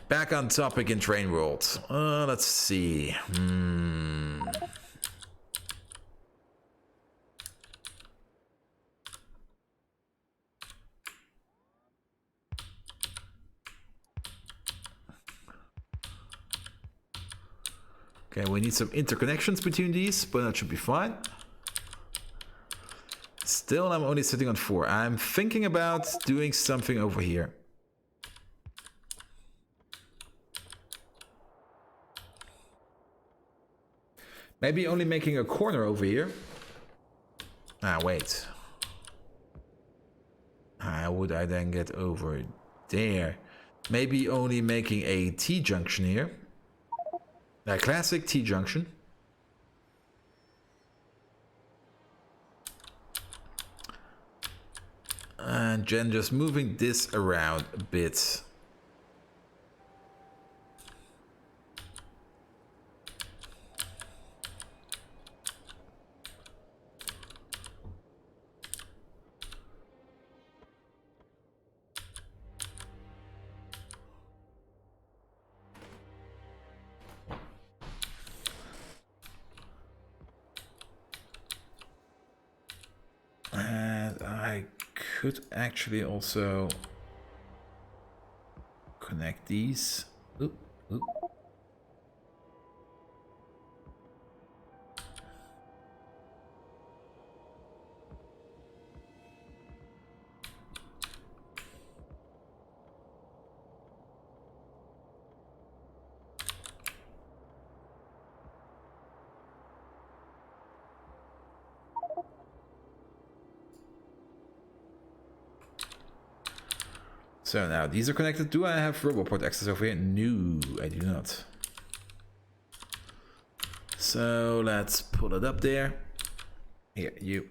Back on topic in Train World. Let's see. Okay, we need some interconnections between these, but that should be fine. Still, I'm only sitting on 4. I'm thinking about doing something over here. Maybe only making a corner over here. Ah, wait. How would I then get over there? Maybe only making a T-junction here. A classic T-junction. And then just moving this around a bit. And I could actually also connect these. Oop, oop. So now these are connected. Do I have roboport access over here? No, I do not. So let's pull it up there. Here, you.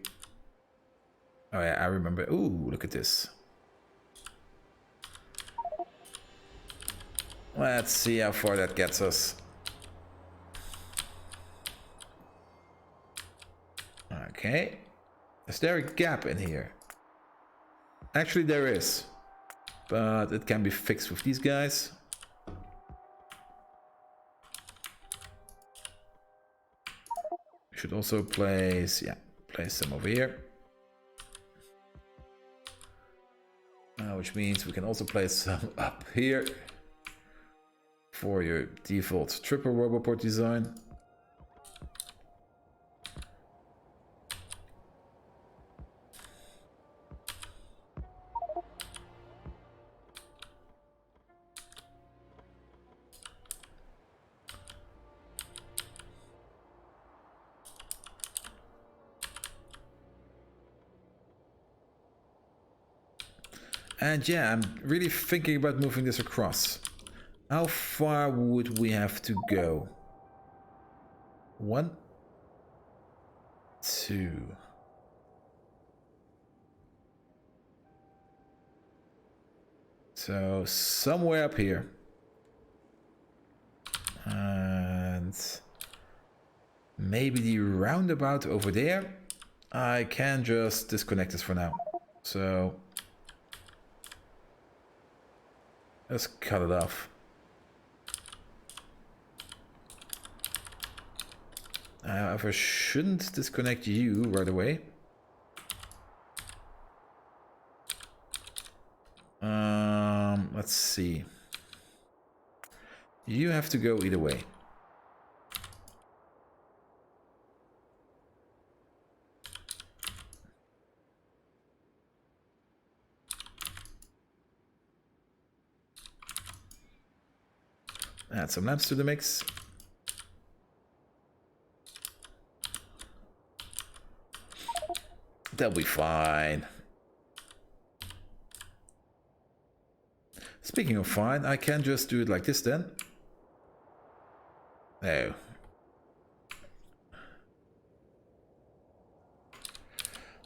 Oh yeah, I remember. Ooh, look at this. Let's see how far that gets us. Okay. Is there a gap in here? Actually, there is. But it can be fixed with these guys. We should also place, place some over here. Which means we can also place some up here for your default triple roboport design. And yeah, I'm really thinking about moving this across. How far would we have to go? 1, 2. So somewhere up here. And maybe the roundabout over there. I can just disconnect this for now. So let's cut it off. However, shouldn't disconnect you right away. Let's see. You have to go either way. Add some lamps to the mix. They'll be fine. Speaking of fine, I can just do it like this then. Oh.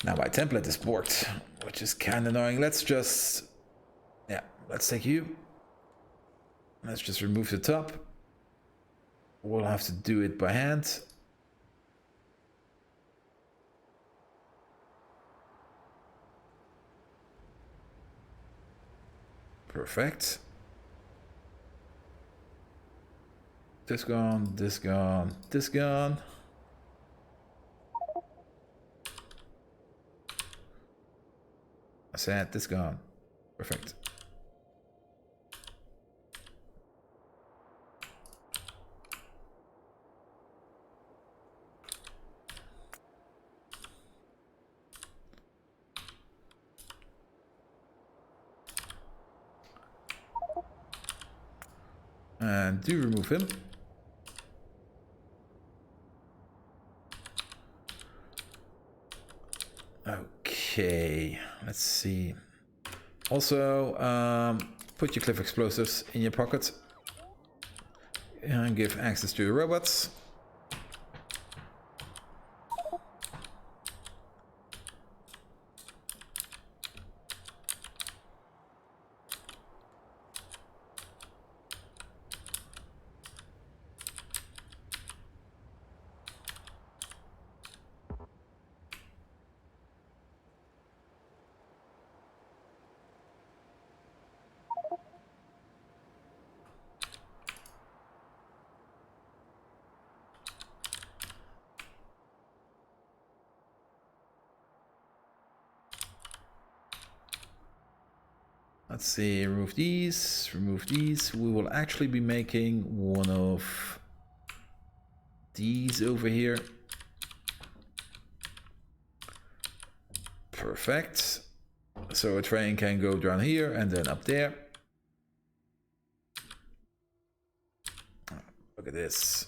Now my template is borked, which is kind of annoying. Let's just... yeah, let's take you. Let's just remove the top. We'll have to do it by hand. Perfect. This gone, this gone, this gone. I said this gone. Perfect. And do remove him. Okay, let's see. Also, put your cliff explosives in your pocket and give access to the robots. Let's see, remove these, remove these. We will actually be making one of these over here. Perfect. So a train can go down here and then up there. Look at this.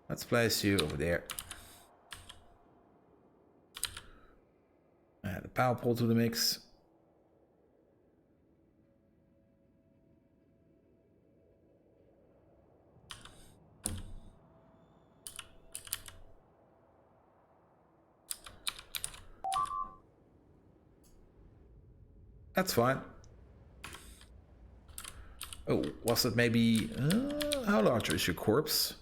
Let's place you over there. Add a power pole to the mix. That's fine. Oh, was it maybe... how large is your corpse?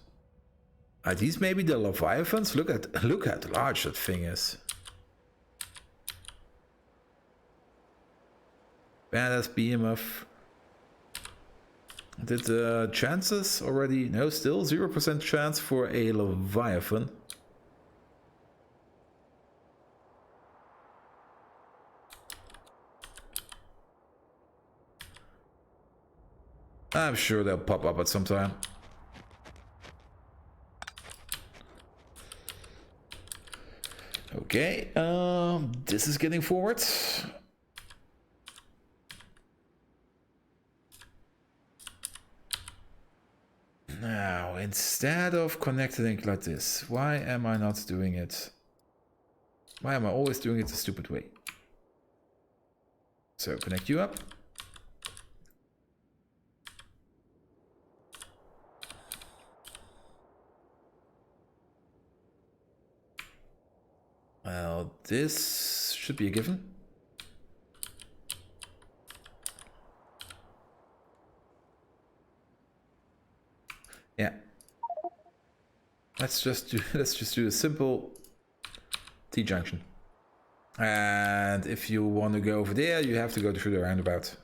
Are these maybe the Leviathans? Look at how large that thing is. Badass BMF. Did the chances already... No, still 0% chance for a Leviathan. I'm sure they'll pop up at some time. Okay, this is getting forward. Now, instead of connecting it like this, why am I not doing it? Why am I always doing it the stupid way? So, connect you up. Well, this should be a given. Yeah. Let's just do a simple T-junction. And if you want to go over there, you have to go through the roundabout.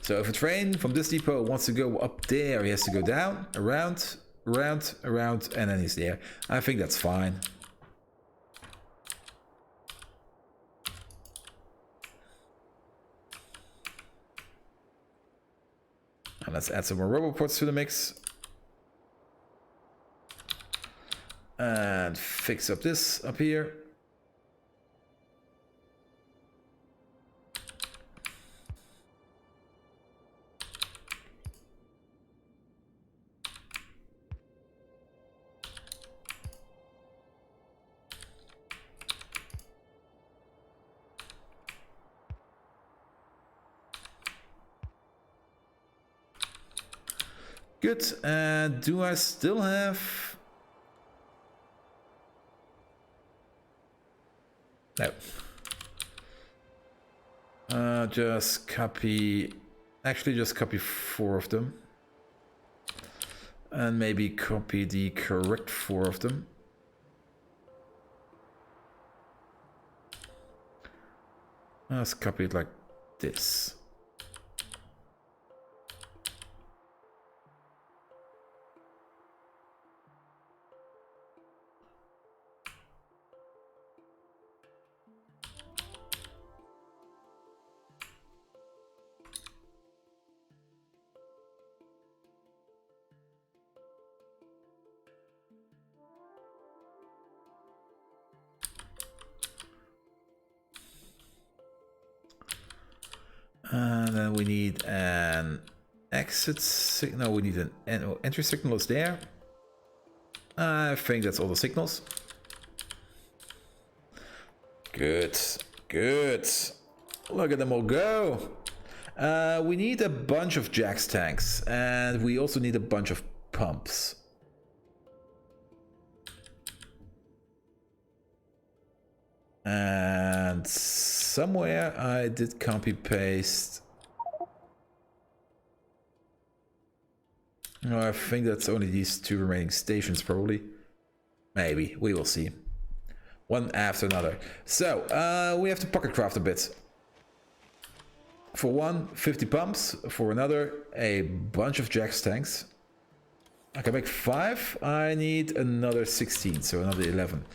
So if a train from this depot wants to go up there, he has to go down, around, around, around, and then he's there. I think that's fine. And let's add some more roboports to the mix. And fix up this up here. Good, and do I still have... No. Just copy... Actually, just copy 4 of them. And maybe copy the correct 4 of them. Let's copy it like this. And then we need an exit signal. We need an entry signal is there. I think that's all the signals. Good, good. Look at them all go. We need a bunch of Jax tanks, and we also need a bunch of pumps. And somewhere I did copy paste. No, I think that's only these 2 remaining stations probably. Maybe, we will see. One after another. So, we have to pocket craft a bit. For one, 50 pumps. For another, a bunch of Jax tanks. I can make 5. I need another 16, so another 11.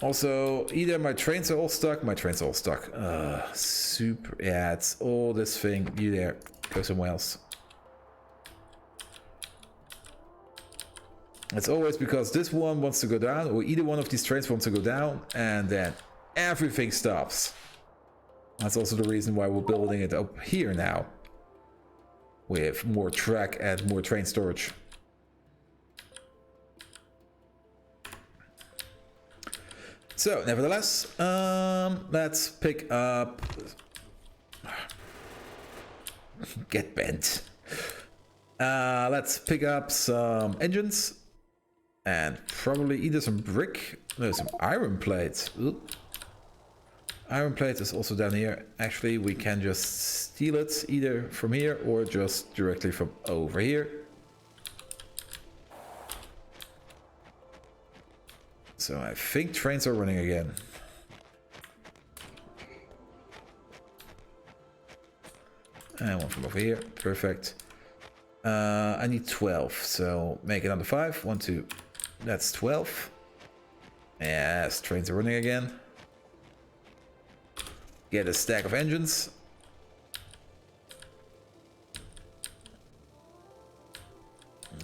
Also, either my trains are all stuck, super, yeah, it's all this thing, you there, go somewhere else. It's always because this one wants to go down, or either one of these trains wants to go down, and then everything stops. That's also the reason why we're building it up here now, with more track and more train storage. So, nevertheless, let's pick up... Get bent. Let's pick up some engines. And probably either some brick... No, some iron plates. Ooh. Iron plate is also down here. Actually, we can just steal it either from here or just directly from over here. So I think trains are running again. And one from over here. Perfect. I need 12, so make another 5. 1, 2. That's 12. Yes, trains are running again. Get a stack of engines.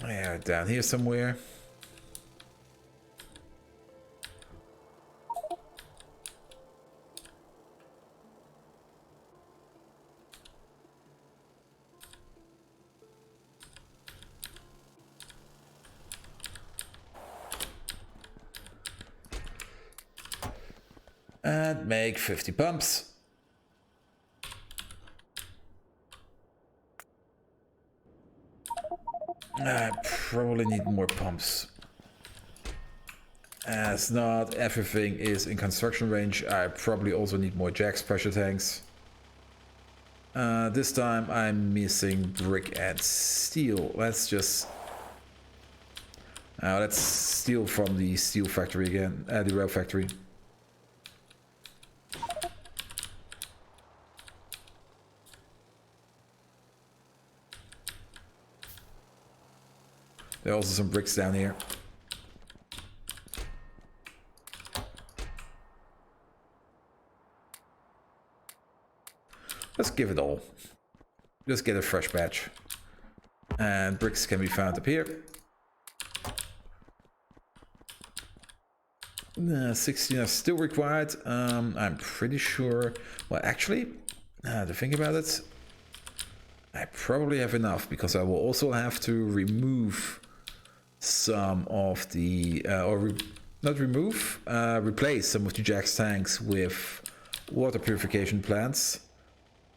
Yeah, down here somewhere. And make 50 pumps. I probably need more pumps. As not everything is in construction range, I probably also need more Jax pressure tanks. This time I'm missing brick and steel. Let's just... let's steal from the steel factory again, the rail factory. There are also some bricks down here. Let's give it all. Just get a fresh batch. And bricks can be found up here. 16 are still required. I'm pretty sure... Well, actually, to think about it, I probably have enough, because I will also have to remove some of the... replace some of the Jax tanks with water purification plants.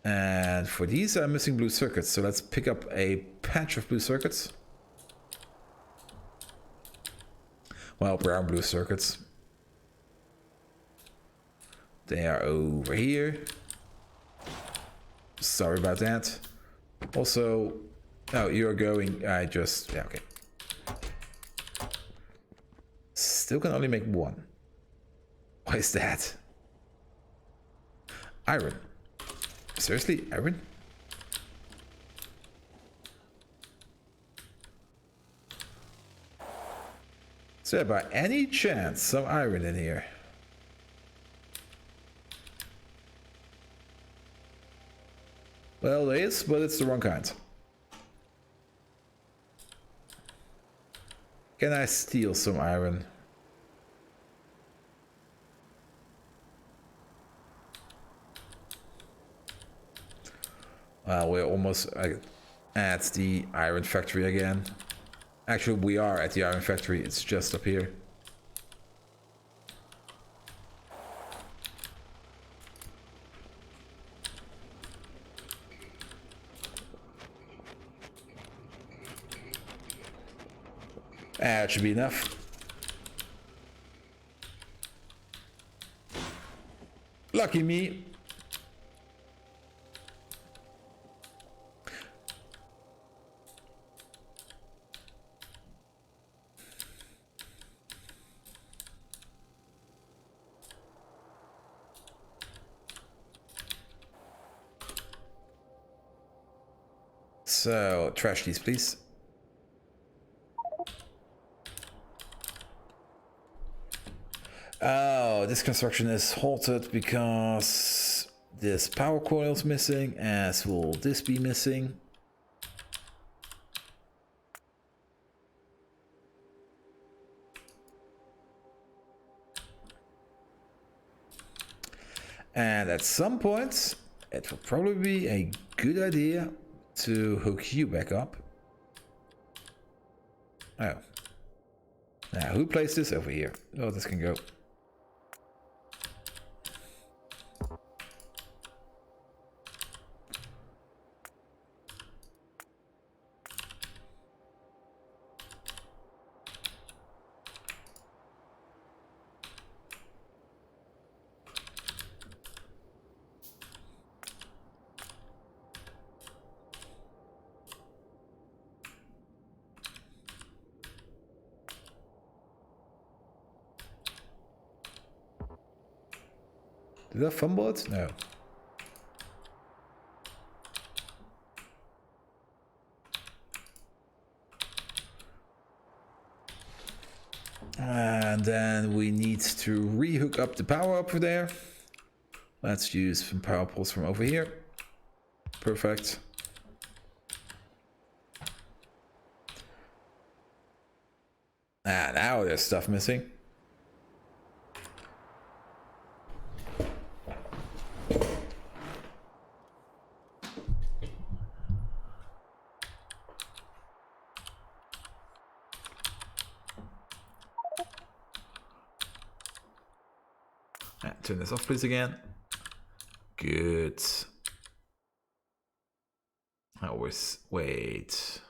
And for these I'm missing blue circuits, so let's pick up a patch of blue circuits. Well, brown blue circuits. They are over here. Sorry about that. Also, oh, you're going, yeah, okay. Still can only make one. Why is that? Iron. Seriously, iron? Is there by any chance some iron in here? Well, there is, but it's the wrong kind. Can I steal some iron? Well, we're almost at the iron factory again. Actually, we are at the iron factory. It's just up here. That should be enough. Lucky me. So, trash these, please. Oh, this construction is halted because this power coil is missing, as will this be missing. And at some point, it will probably be a good idea to hook you back up. Oh. Now, who placed this over here? Oh, this can go. Did I fumble it? No. And then we need to rehook up the power up there. Let's use some power poles from over here. Perfect. Ah, now there's stuff missing. Turn this off, please, again. Good. Wait.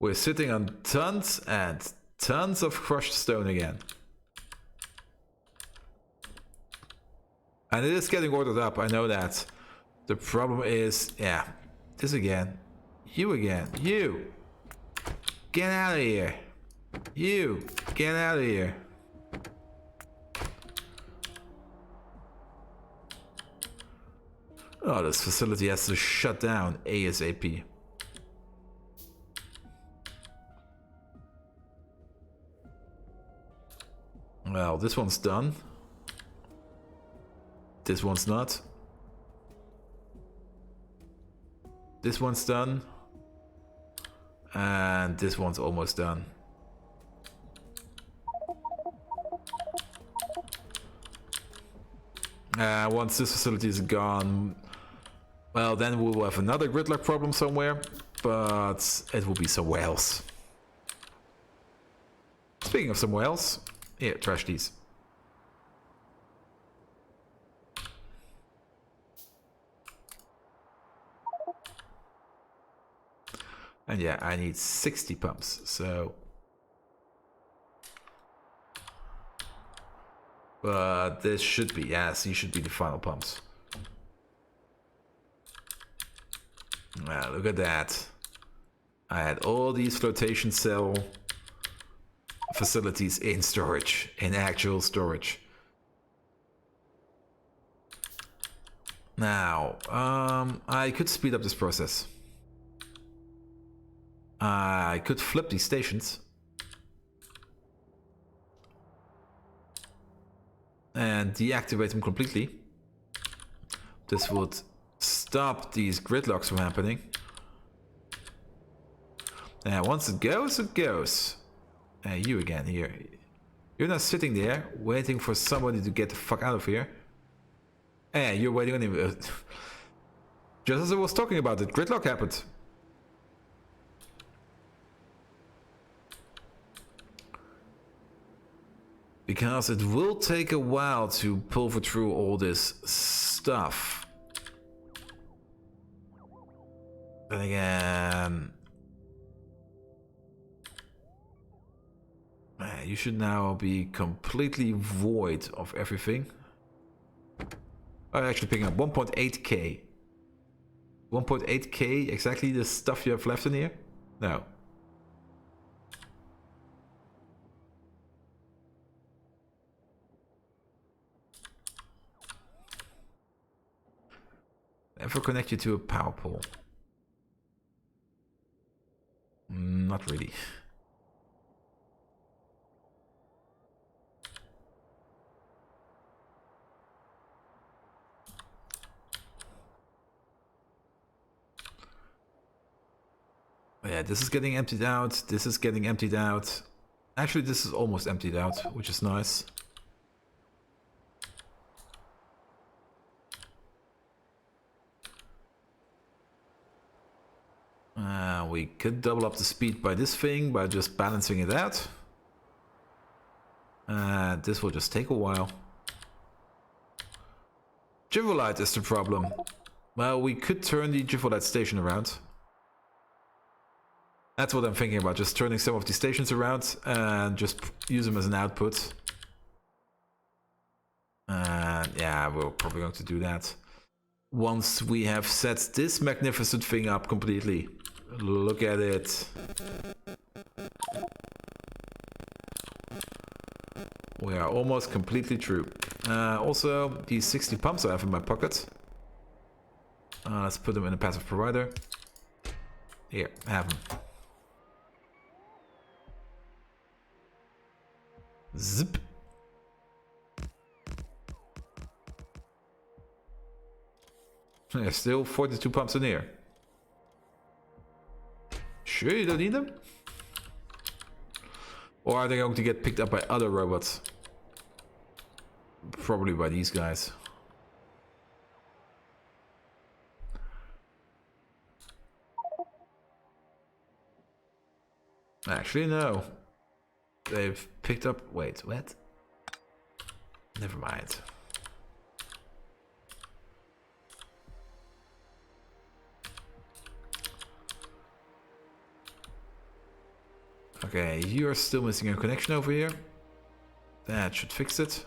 We're sitting on tons and tons of crushed stone again. And it is getting ordered up, I know that. The problem is, yeah, this again. You again. You! Get out of here! You! Get out of here! Oh, this facility has to shut down ASAP. Well, this one's done. This one's not. This one's done. And this one's almost done. Once this facility is gone, well, then we will have another gridlock problem somewhere, but it will be somewhere else. Speaking of somewhere else, here, trash these. And yeah, I need 60 pumps, so... But this should be, yes, these should be the final pumps. Well, look at that. I had all these flotation cell facilities in storage, in actual storage. Now, I could speed up this process. I could flip these stations. And deactivate them completely. This would stop these gridlocks from happening. And once it goes, it goes. You again here. You're not sitting there waiting for somebody to get the fuck out of here. You're waiting on him. Just as I was talking about it, gridlock happened. Because it will take a while to pulver through all this stuff. Then again, you should now be completely void of everything. I'm actually picking up 1.8k. 1.8k, exactly the stuff you have left in here? No. Ever connect you to a power pole? Not really. Yeah, this is getting emptied out. This is getting emptied out. Actually, this is almost emptied out, which is nice. We could double up the speed by this thing, by just balancing it out. This will just take a while. Jivolite is the problem. Well, we could turn the Jivolite station around. That's what I'm thinking about, just turning some of these stations around and just use them as an output. Yeah, we're probably going to do that. Once we have set this magnificent thing up completely. Look at it. We are almost completely through. Also, these 60 pumps I have in my pocket. Let's put them in a passive provider. Here, have them. Zip. There's still 42 pumps in here. Sure you don't need them? Or are they going to get picked up by other robots? Probably by these guys. Actually, no. They've picked up... Wait, what? Never mind. Okay, you are still missing a connection over here. That should fix it.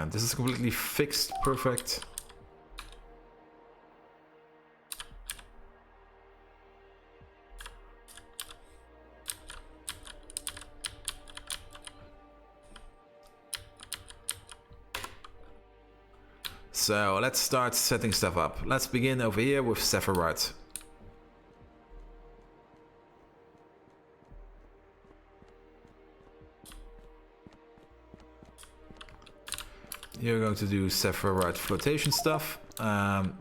This is completely fixed. Perfect. So let's start setting stuff up. Let's begin over here with Sephiroth. You're going to do Sephiroth flotation stuff. Oh,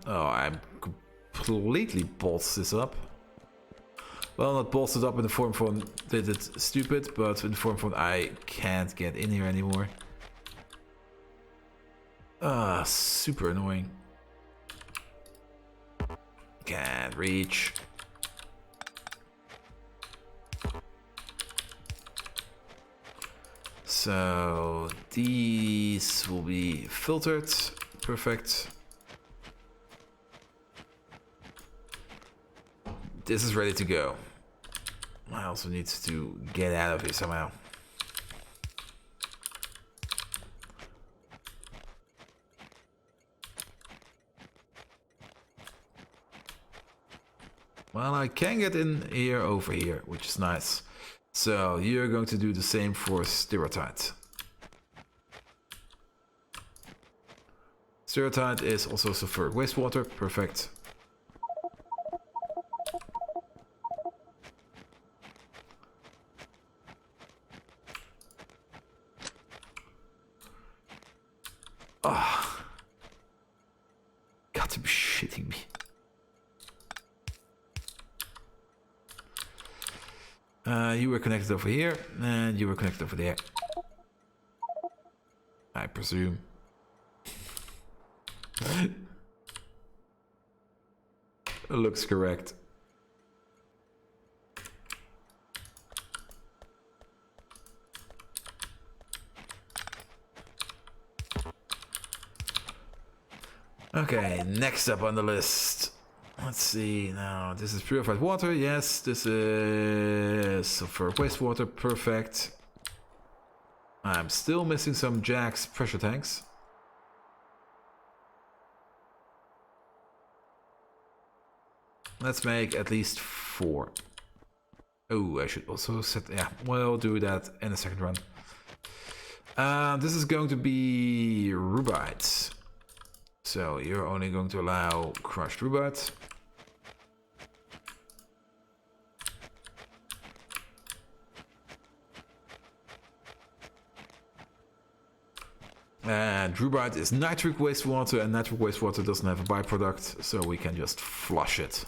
I completely bolts this up. Well, not bolted up in the form from did it stupid, but in the form from I can't get in here anymore. Super annoying. Can't reach. So these will be filtered. Perfect. this is ready to go. I also need to get out of here somehow. Well, I can get in here over here, which is nice. So you're going to do the same for Stereotype. Stereotype is also sulfuric wastewater, perfect. Ah, got to be shitting me. You were connected over here, and you were connected over there. I presume. Looks correct. Okay, next up on the list. Let's see, now this is purified water, yes, this is sulfuric wastewater, perfect. I'm still missing some Jack's pressure tanks. Let's make at least 4. Oh, I should also set, yeah, we'll do that in the second run. This is going to be Rubite. So you're only going to allow crushed Rubite. And Rubite is nitric wastewater, and nitric wastewater doesn't have a byproduct, so we can just flush it.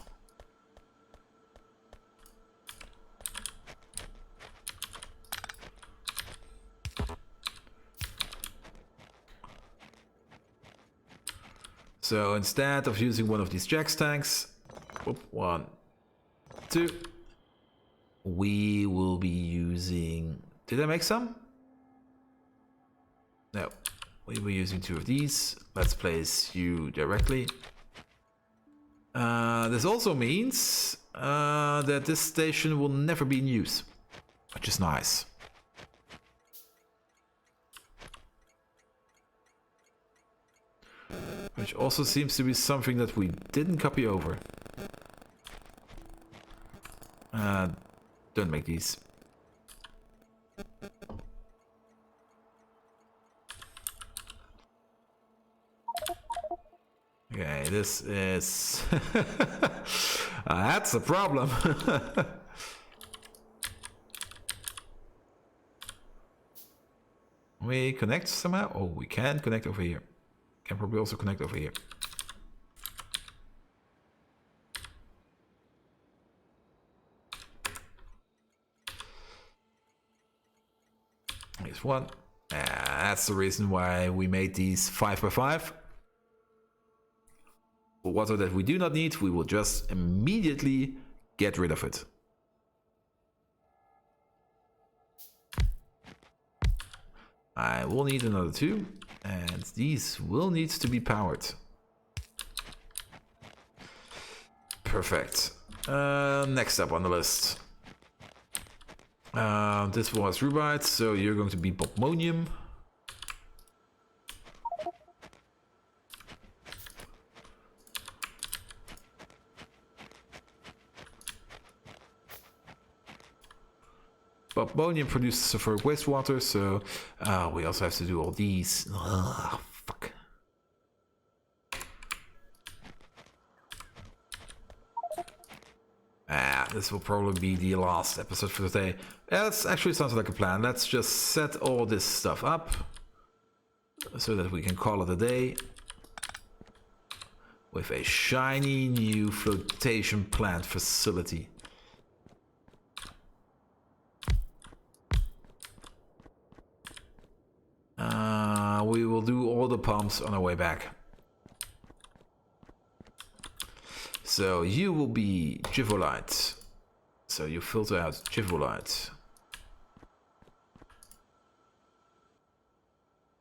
So instead of using one of these Jack's tanks, 1, 2, we will be using... Did I make some? No. We were using 2 of these. Let's place you directly. This also means that this station will never be in use, which is nice. Which also seems to be something that we didn't copy over. Don't make these. Okay, this is... that's a problem. We connect somehow? Oh, we can connect over here. Can probably also connect over here. Here's one. That's the reason why we made these 5x5. Water that we do not need, we will just immediately get rid of it. I will need another 2, and these will need to be powered. Perfect. Next up on the list. This was Rubite, so you're going to be Bottleneck. Bottleneck produces sulfuric wastewater, so we also have to do all these. Ugh, fuck. This will probably be the last episode for today. That actually sounds like a plan. Let's just set all this stuff up so that we can call it a day with a shiny new flotation plant facility. We will do all the pumps on our way back. So you will be Givolite. So you filter out Givolite.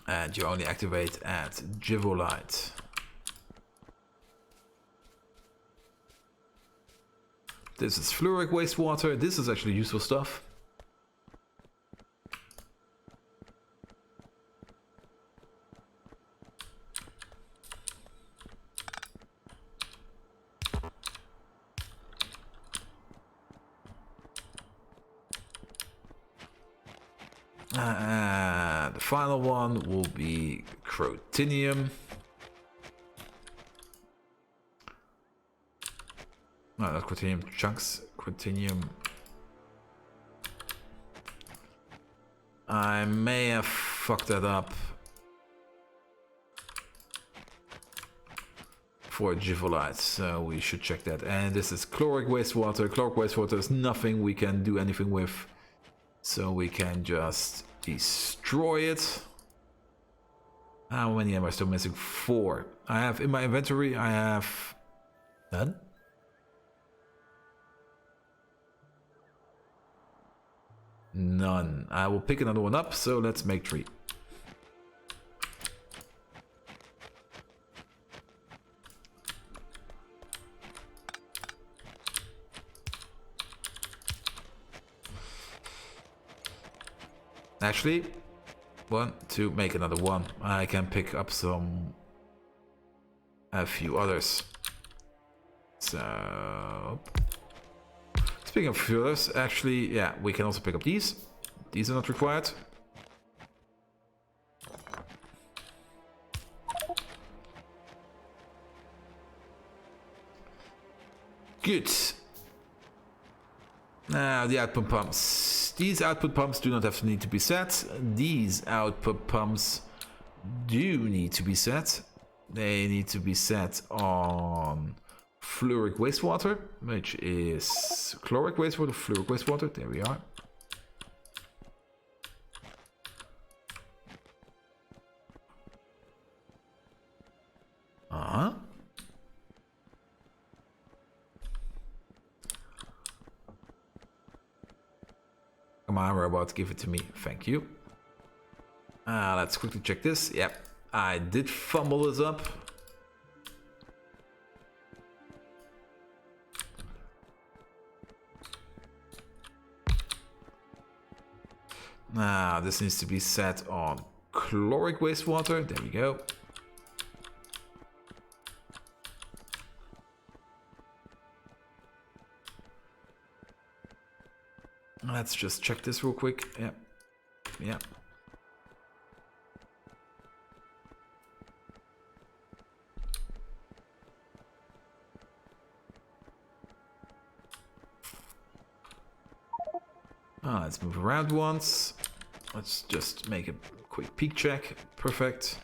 And you only activate at Givolite. This is fluoric wastewater. This is actually useful stuff. The final one will be Crotinium. No, not Crotinium, chunks. Crotinium. I may have fucked that up for Givolite, so we should check that. And this is chloric wastewater. Chloric wastewater is nothing we can do anything with, so we can just destroy it. How many am I still missing? 4. I have in my inventory, I have none. None. I will pick another one up, so let's make 3. Actually, 1, 2, make another 1. I can pick up a few others. So, speaking of few others, actually, yeah, we can also pick up these. These are not required. Good. Now the output pumps. These output pumps do not have to need to be set. These output pumps do need to be set. They need to be set on fluoric wastewater, which is chloric wastewater, fluoric wastewater. There we are. Come on, robot, give it to me. Thank you. Let's quickly check this. Yep, I did fumble this up. Now, this needs to be set on chloric wastewater. There we go. Let's just check this real quick. Yep. Yep. Let's move around once. Let's just make a quick peek check. Perfect.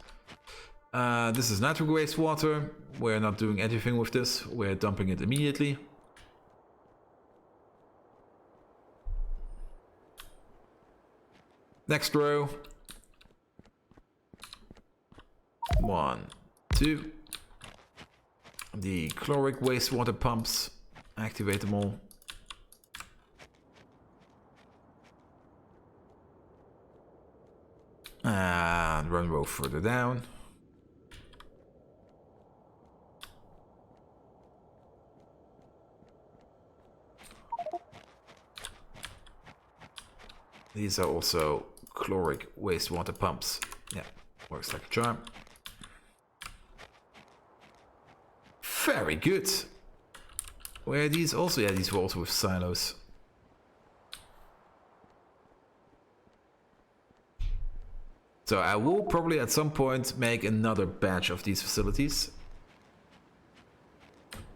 This is nitric wastewater. We're not doing anything with this. We're dumping it immediately. Next row. 1, 2. The chloric wastewater pumps. Activate them all. And one row further down. These are also chloric wastewater pumps. Yeah, works like a charm. Very good. Were these also? Yeah, these were also with silos. So I will probably at some point make another batch of these facilities.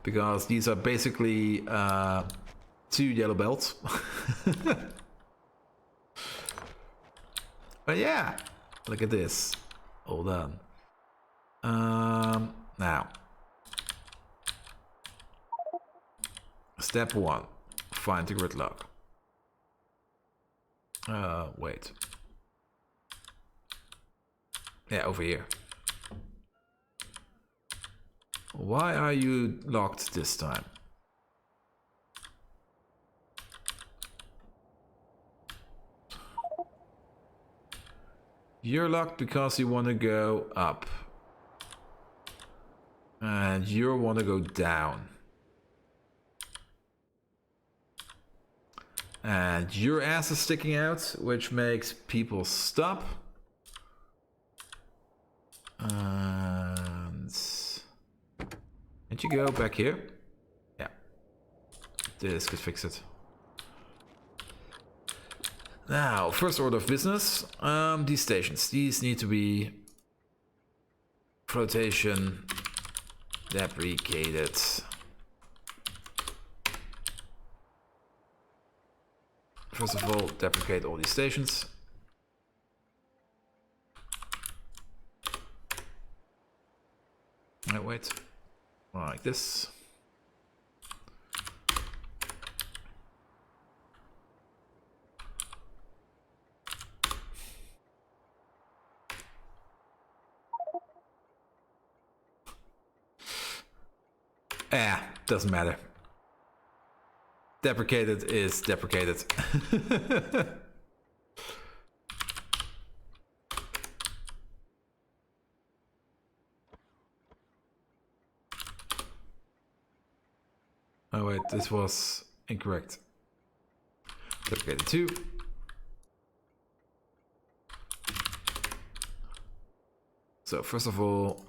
Because these are basically 2 yellow belts. But yeah, look at this. All done. Now. Step 1. Find the gridlock. Wait. Yeah, over here. Why are you locked this time? You're locked because you want to go up. And you want to go down. And your ass is sticking out, which makes people stop. And you go back here. Yeah, this could fix it. Now, first order of business. These stations. These need to be flotation deprecated. First of all, deprecate all these stations. Wait, like this. Doesn't matter. Deprecated is deprecated. Oh wait, this was incorrect. Deprecated 2. So first of all,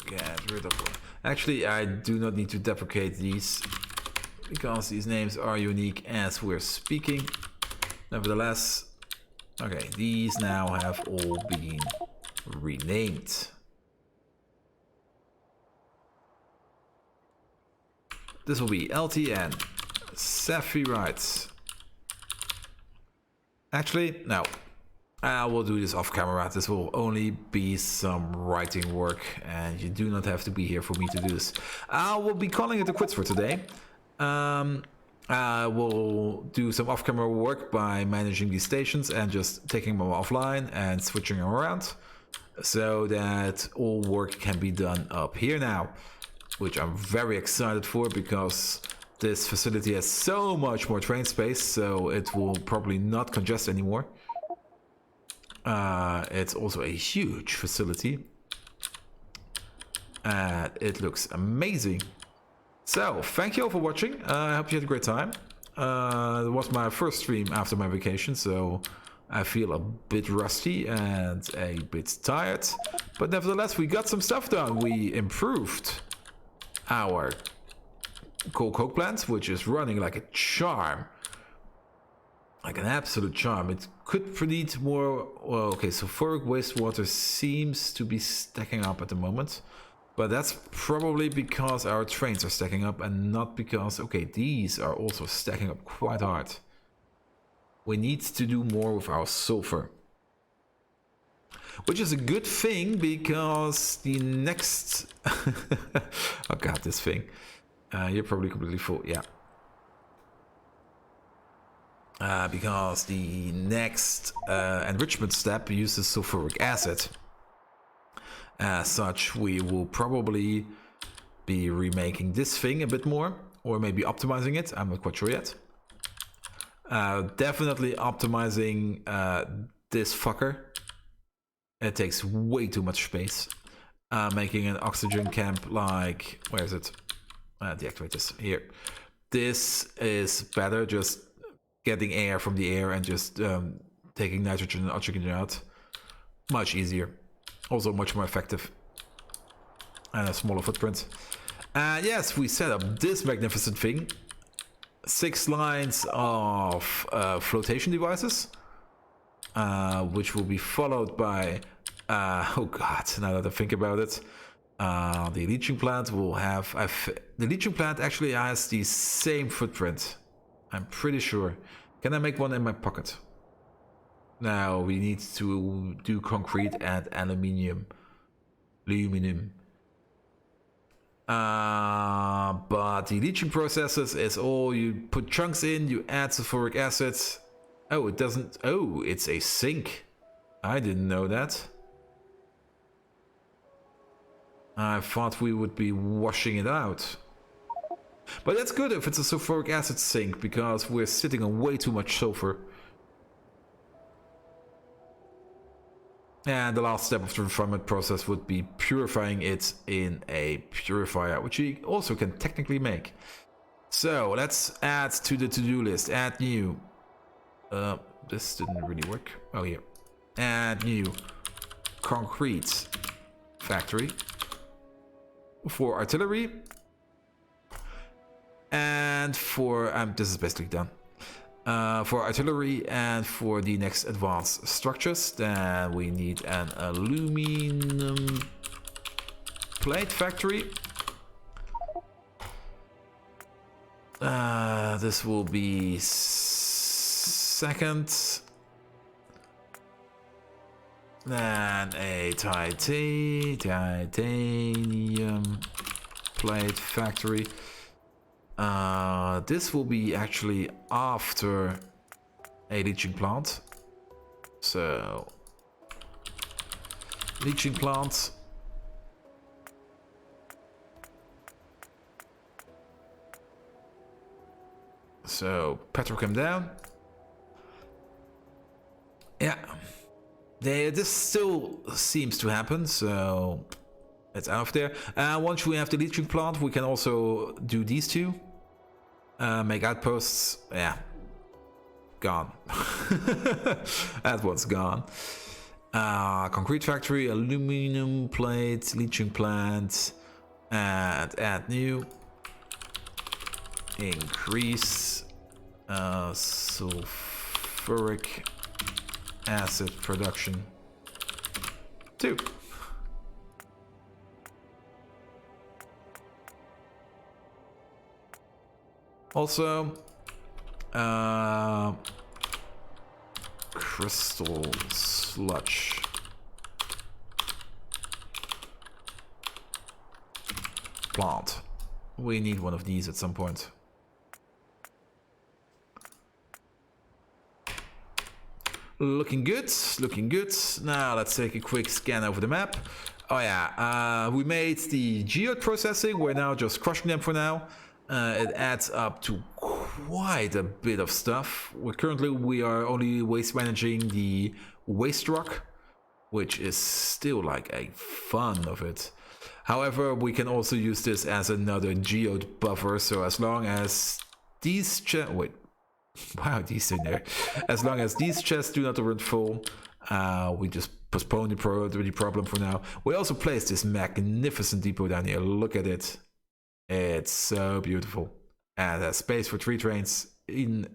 get rid of one. Actually, I do not need to deprecate these because these names are unique as we're speaking. Nevertheless, okay, these now have all been renamed. This will be LTN Saphirites. Actually, no. I will do this off camera. This will only be some writing work and you do not have to be here for me to do this. I will be calling it a quits for today. I will do some off-camera work by managing these stations and just taking them offline and switching them around so that all work can be done up here now, which I'm very excited for because this facility has so much more train space, so it will probably not congest anymore. It's also a huge facility and it looks amazing. So, thank you all for watching. I hope you had a great time. It was my first stream after my vacation, so I feel a bit rusty and a bit tired. But nevertheless, we got some stuff done. We improved our coke plant, which is running like a charm. Like an absolute charm. It could need more... Well, okay, sulfuric wastewater seems to be stacking up at the moment. But that's probably because our trains are stacking up and not because... Okay, these are also stacking up quite hard. We need to do more with our sulfur. Which is a good thing because the next... Oh god, this thing. You're probably completely full, yeah. Because the next enrichment step uses sulfuric acid. As such, we will probably be remaking this thing a bit more, or maybe optimizing it. I'm not quite sure yet. Definitely optimizing this fucker. It takes way too much space. Making an oxygen camp like... Where is it? Deactivate this. Here. This is better, just getting air from the air and just taking nitrogen and oxygen out. Much easier. Also much more effective. And a smaller footprint. Yes, we set up this magnificent thing. 6 lines of flotation devices. Which will be followed by... oh god, now that I think about it. The leaching plant will have... the leaching plant actually has the same footprint. I'm pretty sure. Can I make one in my pocket? Now we need to do concrete and aluminum. But the leaching processes is all you put chunks in, you add sulfuric acid. Oh, it doesn't... Oh, it's a sink. I didn't know that. I thought we would be washing it out. But that's good if it's a sulfuric acid sink, because we're sitting on way too much sulfur. And the last step of the refinement process would be purifying it in a purifier, which you also can technically make. So let's add to the to-do list, add new. This didn't really work. Oh, here. Add new concrete factory for artillery. And for, this is basically done. For artillery and for the next advanced structures, then we need an aluminum plate factory. This will be second. Then a titanium plate factory. This will be actually after a leaching plant. So, leaching plant. So, Petrochem down. Yeah. This still seems to happen, so it's out of there. Once we have the leaching plant, we can also do these two. Make outposts. Yeah. Gone. That one's gone. Concrete factory, aluminum plate, leaching plant, and add new. Increase sulfuric acid production 2. Also, crystal sludge. Plant. We need one of these at some point. Looking good, looking good. Now let's take a quick scan over the map. Oh yeah, we made the geode processing. We're now just crushing them for now. It adds up to quite a bit of stuff. We are only waste managing the waste rock, which is still like a fun of it. However, we can also use this as another geode buffer. So as long as these these in there. As long as these chests do not run full, we just postpone the problem for now. We also placed this magnificent depot down here. Look at it. It's so beautiful. And there's space for 3 trains in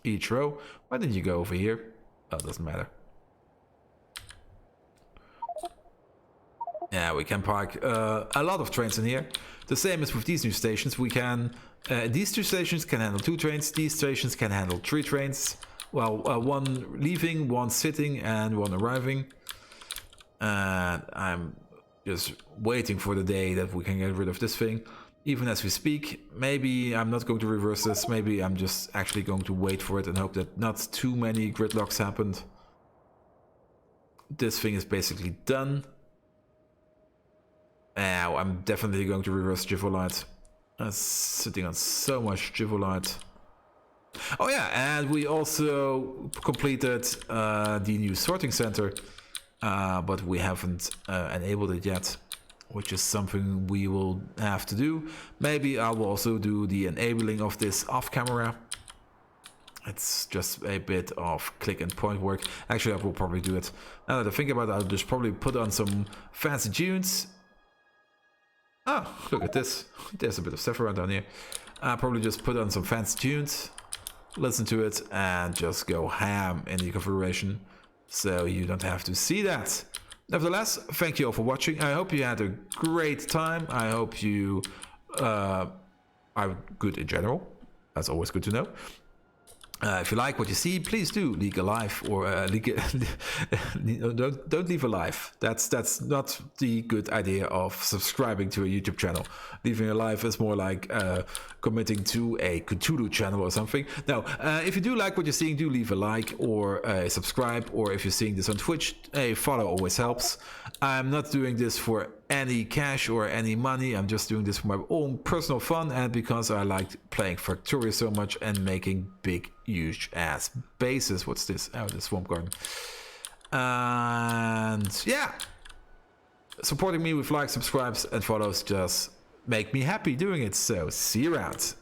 each row. Why didn't you go over here? Oh, it doesn't matter. Yeah, we can park a lot of trains in here. The same as with these new stations. We can these 2 stations can handle 2 trains. These stations can handle 3 trains. Well, 1 leaving, 1 sitting, and 1 arriving. And I'm just waiting for the day that we can get rid of this thing. Even as we speak, maybe I'm not going to reverse this. Maybe I'm just actually going to wait for it and hope that not too many gridlocks happened. This thing is basically done. Now I'm definitely going to reverse Jivolite. Sitting on so much Jivolite. Oh yeah, and we also completed the new sorting center, but we haven't enabled it yet, which is something we will have to do. Maybe I will also do the enabling of this off camera. It's just a bit of click and point work. Actually, I will probably do it. Now that I think about it, I'll just probably put on some fancy tunes. Oh, look at this. There's a bit of stuff around down here. I'll probably just put on some fancy tunes, listen to it, and just go ham in the configuration, so you don't have to see that. Nevertheless, thank you all for watching. I hope you had a great time. I hope you are good in general. That's always good to know. If you like what you see, please do leave a like, or don't leave a like. That's not the good idea of subscribing to a YouTube channel. Leaving a like is more like committing to a Cthulhu channel or something. No, if you do like what you're seeing, do leave a like or subscribe. Or if you're seeing this on Twitch, a follow always helps. I'm not doing this for any cash or any money. I'm just doing this for my own personal fun and because I liked playing Factorio so much and making big, huge ass bases. What's this? Oh, the swamp garden. And yeah, supporting me with likes, subscribes, and follows just make me happy doing it. So see you around.